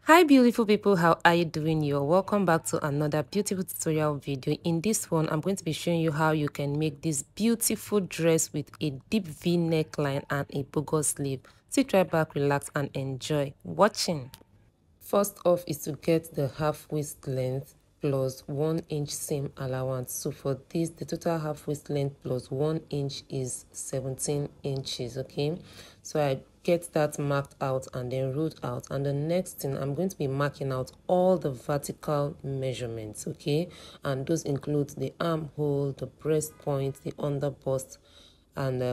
Hi beautiful people, how are you doing? You're welcome back to another beautiful tutorial video. In this one, I'm going to be showing you how you can make this beautiful dress with a deep V neckline and a bogo sleeve. Sit right back, relax and enjoy watching. First off is to get the half waist length plus 1 inch seam allowance. So for this, the total half waist length plus 1 inch is 17 inches. Okay, so I get that marked out and then ruled out, and the next thing I'm going to be marking out all the vertical measurements. Okay, and those include the armhole, the breast point, the under bust, and we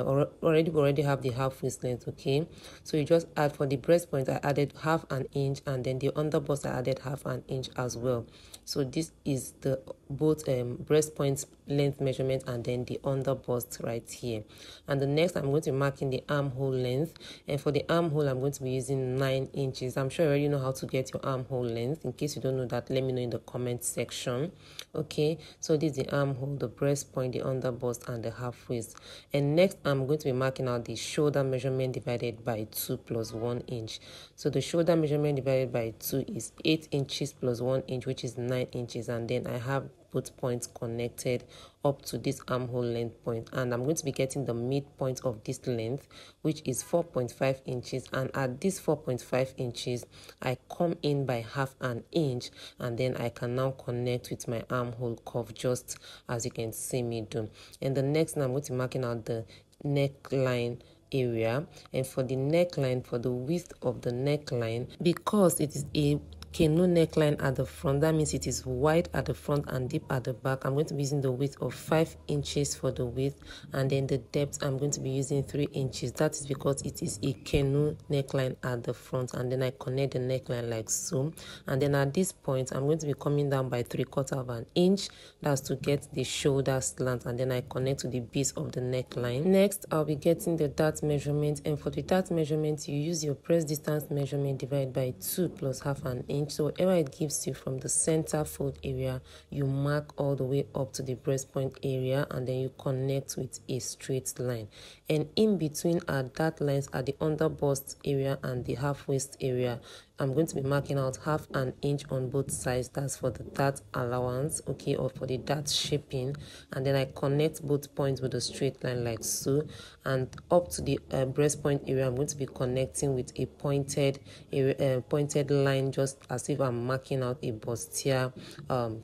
already have the half waist length. Okay, so you just add for the breast point. I added half an inch, and then the under bust I added half an inch as well. So this is the both breast point length measurement and then the under bust right here. And the next I'm going to be marking the armhole length, and for the armhole I'm going to be using 9 inches. I'm sure you already know how to get your armhole length. In case you don't know that, let me know in the comment section. Okay, so this is the armhole, the breast point, the under bust, and the half waist. And next I'm going to be marking out the shoulder measurement divided by 2 plus 1 inch. So the shoulder measurement divided by 2 is 8 inches plus 1 inch, which is 9 inches, and then I have both points connected up to this armhole length point, and I'm going to be getting the midpoint of this length, which is 4.5 inches, and at this 4.5 inches I come in by half an inch, and then I can now connect with my armhole curve just as you can see me do. And the next I'm going to be marking out the neckline area, and for the neckline, for the width of the neckline, because it is a canoe neckline at the front, that means it is wide at the front and deep at the back. I'm going to be using the width of 5 inches for the width, and then the depth I'm going to be using 3 inches. That is because it is a canoe neckline at the front, and then I connect the neckline like so. And then at this point I'm going to be coming down by 3/4 of an inch. That's to get the shoulder slant, and then I connect to the base of the neckline. Next I'll be getting the dart measurement, and for the dart measurement you use your breast distance measurement divided by 2 plus half an inch. So whatever it gives you from the center fold area, you mark all the way up to the breast point area, and then you connect with a straight line. And in between are dart lines at the under bust area and the half waist area. I'm going to be marking out half an inch on both sides. That's for the dart allowance, okay, or for the dart shaping. And then I connect both points with a straight line like so. And up to the breast point area, I'm going to be connecting with a pointed line, just as if I'm marking out a bustier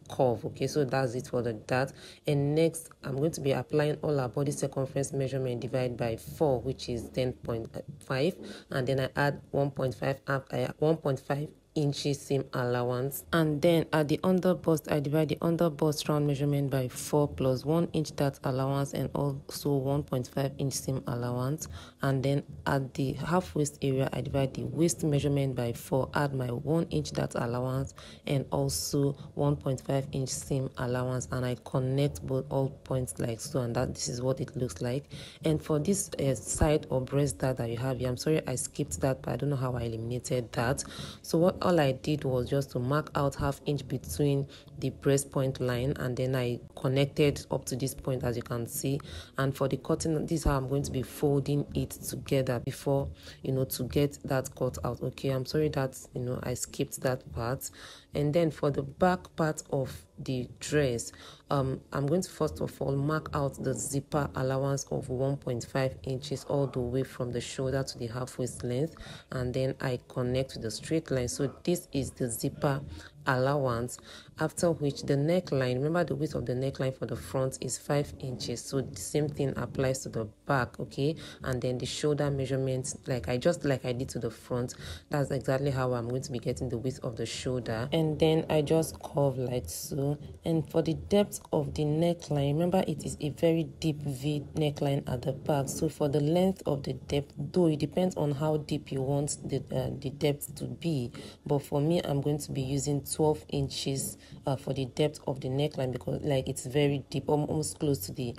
curve. Okay, so that's it for the dart. And next I'm going to be applying all our body circumference measurement divided by 4, which is 10.5, and then I add 1.5 inches seam allowance. And then at the under bust, I divide the under bust round measurement by 4 plus 1 inch dart allowance and also 1.5 inch seam allowance. And then at the half waist area, I divide the waist measurement by 4, add my 1 inch dart allowance and also 1.5 inch seam allowance, and I connect all points like so, and this is what it looks like. And for this side or breast dart that you have here, I'm sorry I skipped that, but I don't know how I eliminated that. So all I did was just to mark out half inch between the breast point line, and then I connected up to this point, as you can see. And for the cutting, this is how I'm going to be folding it together before, to get that cut out. Okay, I'm sorry that I skipped that part. And then for the back part of the dress, I'm going to first of all mark out the zipper allowance of 1.5 inches all the way from the shoulder to the half waist length, and then I connect with the straight line. So this is the zipper allowance, after which the neckline, remember the width of the neckline for the front is 5 inches, so the same thing applies to the back. Okay, and then the shoulder measurements, like I did to the front, that's exactly how I'm going to be getting the width of the shoulder. And then I just curve like so. And for the depth of the neckline, remember it is a very deep V neckline at the back, so for the length of the depth, though it depends on how deep you want the depth to be, but for me I'm going to be using 12 inches for the depth of the neckline, because it's very deep, almost close to the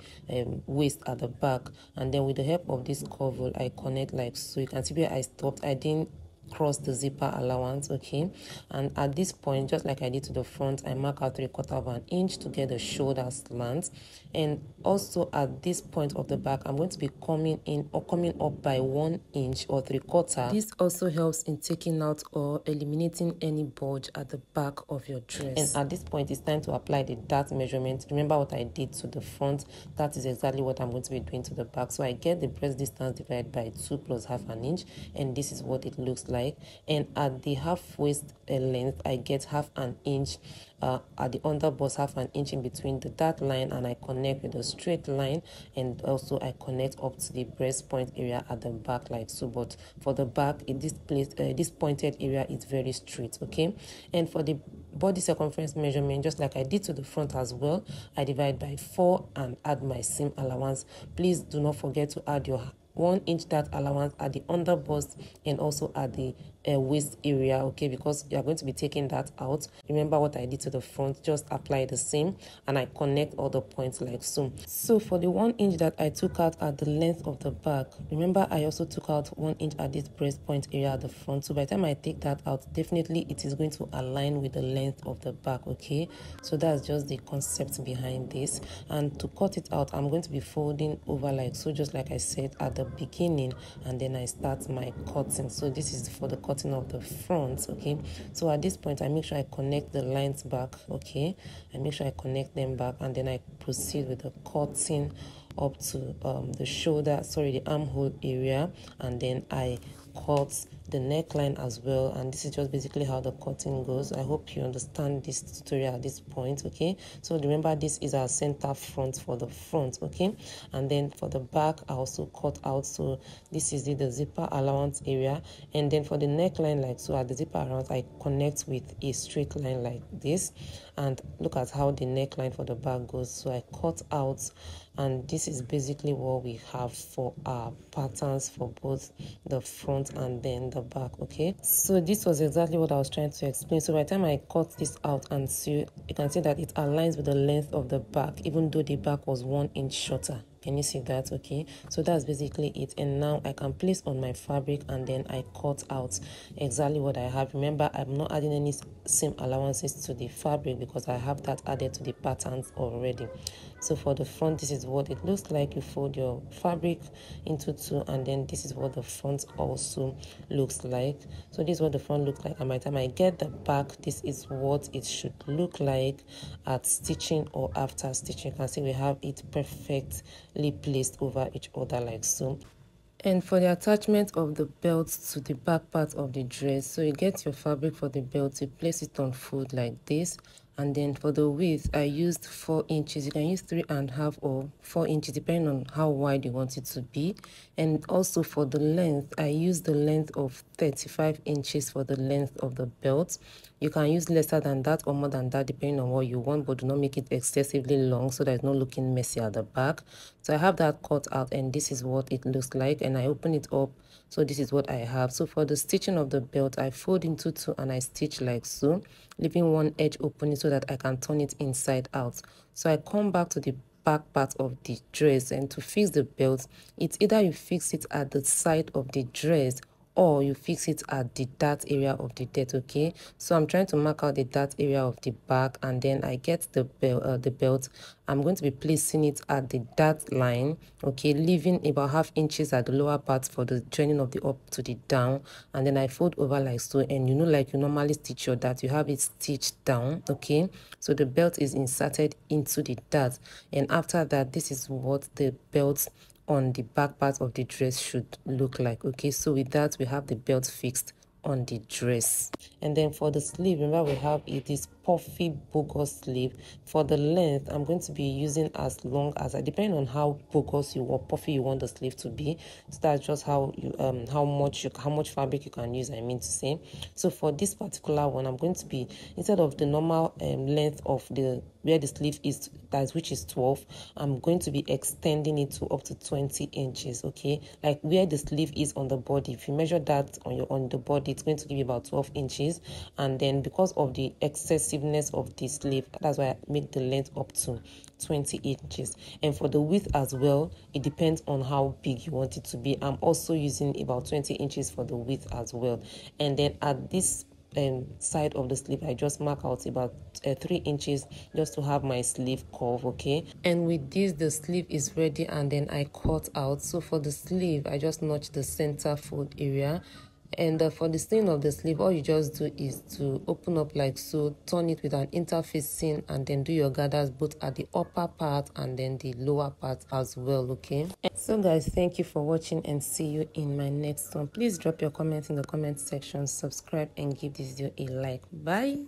waist at the back. And then with the help of this curve, I connect like so. You can see where I stopped. I didn't cross the zipper allowance, okay? And at this point, just like I did to the front, I mark out 3/4 of an inch to get the shoulder slant. And also at this point of the back, I'm going to be coming in or coming up by 1 inch or 3/4. This also helps in taking out or eliminating any bulge at the back of your dress. And at this point, it's time to apply the dart measurement. Remember what I did to the front? That is exactly what I'm going to be doing to the back. So I get the breast distance divided by 2 plus half an inch, and this is what it looks like. And at the half waist length, I get half an inch at the underbust, half an inch in between the dart line, and I connect with a straight line, and also I connect up to the breast point area at the back like so. But for the back, in this place, this pointed area is very straight, okay? And for the body circumference measurement, just like I did to the front as well, I divide by 4 and add my seam allowance. Please do not forget to add your 1 inch dart allowance at the underbust and also at the waist area, okay, because you are going to be taking that out. Remember what I did to the front, just apply the same, and I connect all the points like so. So for the 1 inch that I took out at the length of the back, remember I also took out 1 inch at this breast point area at the front. So by the time I take that out, definitely it is going to align with the length of the back, okay? So that's just the concept behind this. And to cut it out, I'm going to be folding over like so, just like I said at the beginning, and then I start my cutting. So this is for the cutting of the front, okay? So at this point, I make sure I connect the lines back, okay? I make sure I connect them back, and then I proceed with the cutting up to the shoulder, sorry, the armhole area, and then I cut the neckline as well. And this is just basically how the cutting goes. I hope you understand this tutorial at this point, okay? So remember, this is our center front for the front, okay? And then for the back, I also cut out, so this is the zipper allowance area. And then for the neckline, like so, at the zipper allowance, I connect with a straight line like this. And look at how the neckline for the back goes. So I cut out, and this is basically what we have for our patterns for both the front and then the back, okay? So this was exactly what I was trying to explain. So by the time I cut this out and sew, you can see that it aligns with the length of the back, even though the back was 1 inch shorter. Can you see that? Okay, so that's basically it. And now I can place on my fabric, and then I cut out exactly what I have. Remember, I'm not adding any seam allowances to the fabric because I have that added to the patterns already. So for the front, this is what it looks like. You fold your fabric into 2, and then this is what the front also looks like. So this is what the front looks like, and by the time I get the back, this is what it should look like at stitching or after stitching. You can see we have it perfectly placed over each other like so. And for the attachment of the belt to the back part of the dress, so you get your fabric for the belt, you place it on fold like this. And then for the width, I used 4 inches. You can use 3.5 or 4 inches depending on how wide you want it to be. And also for the length, I used the length of 35 inches for the length of the belt. You can use lesser than that or more than that depending on what you want, but do not make it excessively long so that it's not looking messy at the back. So I have that cut out, and this is what it looks like, and I open it up. So this is what I have. So for the stitching of the belt, I fold into 2 and I stitch like so, leaving one edge opening so that I can turn it inside out. So I come back to the back part of the dress, and to fix the belt, it's either you fix it at the side of the dress or you fix it at the dart area of the dart, okay? So I'm trying to mark out the dart area of the back, and then I get the belt. I'm going to be placing it at the dart line, okay, leaving about ½ inches at the lower part for the joining of the up to the down, and then I fold over like so. And you know, like you normally stitch your dart, you have it stitched down, okay? So the belt is inserted into the dart, and after that, this is what the belt on the back part of the dress should look like, okay? So with that, we have the belt fixed on the dress. And then for the sleeve, remember we have this puffy bogus sleeve. For the length, I'm going to be using as long as depending on how bogus you or puffy you want the sleeve to be. So that's just how you how much fabric you can use, I mean to say. So for this particular one, I'm going to be, instead of the normal length of the where the sleeve is, which is 12, I'm going to be extending it to up to 20 inches, okay? Like where the sleeve is on the body, if you measure that on the body, okay, it's going to give you about 12 inches. And then because of the excessiveness of the sleeve, that's why I make the length up to 20 inches. And for the width as well, it depends on how big you want it to be. I'm also using about 20 inches for the width as well. And then at this side of the sleeve, I just mark out about 3 inches just to have my sleeve curve. Okay, and with this the sleeve is ready, and then I cut out. So for the sleeve, I just notch the center fold area. And for the staying of the sleeve, all you just do is to open up like so, turn it with an interfacing, and then do your gathers both at the upper part and then the lower part as well. Okay, so guys, thank you for watching, and see you in my next one. Please drop your comments in the comment section, subscribe, and give this video a like. Bye.